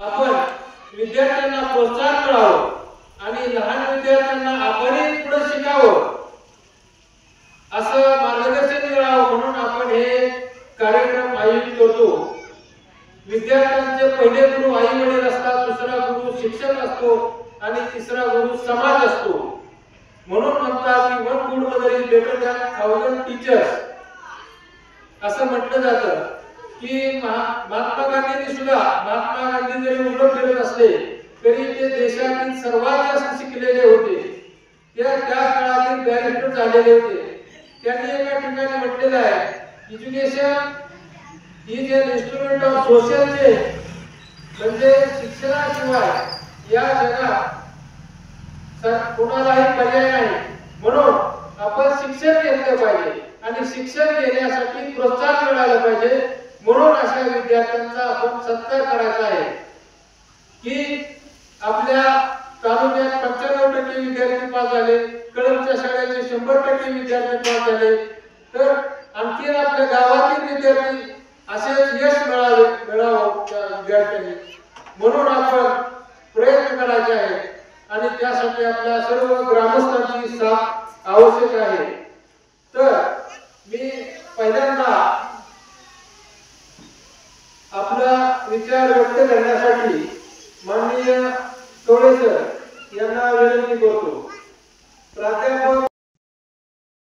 आपण विद्यार्थ्यांना प्रोत्साहन मिळावं आणि लहान विद्यार्थ्यांना आपणही पुढे शिकावं असं मार्गदर्शन मिळावं म्हणून आपण हे कार्यक्रम आयोजित करतो। विद्यार्थ्यांचे पहिले गुरु आई वडील असतात, दुसरा गुरु शिक्षक असतो आणि तिसरा गुरु समाज असतो। म्हणून म्हणतात की one good mother is better than 1000 teachers. असं म्हटलं जातं की महात्मा गांधींनी सुद्धा, महात्मा गांधी जरी उलट फिरत असले तरी ते देशातील सर्वात जास्त शिकलेले होते। त्या काळातील बॅरिस्टर झालेले होते। त्यांनी एका ठिकाणी म्हटलेलं आहे, education is an instrument of social change. म्हणजे शिक्षणाशिवाय या जगात कोणालाही पर्याय नाही। म्हणून आपण शिक्षण घेतलं पाहिजे आणि शिक्षण घेण्यासाठी प्रोत्साहन मिळालं पाहिजे। म्हणून अशा विद्यार्थ्यांचा आपण सत्कार करायचा आहे की आपल्या तालुक्यात 95% विद्यार्थी पास झाले, कळमच्या शाळेचे 100% विद्यार्थी पास झाले, तर आणखी आपल्या गावातील विद्यार्थी असेच यश मिळावं विद्यार्थ्यांनी। म्हणून आपण प्रयत्न करायचे आहे आणि त्यासाठी आपल्या सर्व ग्रामस्थांची साथ आवश्यक आहे। तर मी पहिल्यांदा आपला विचार व्यक्त करण्यासाठी माननीय टोळे सर यांना विनंती करतो। प्राध्यापक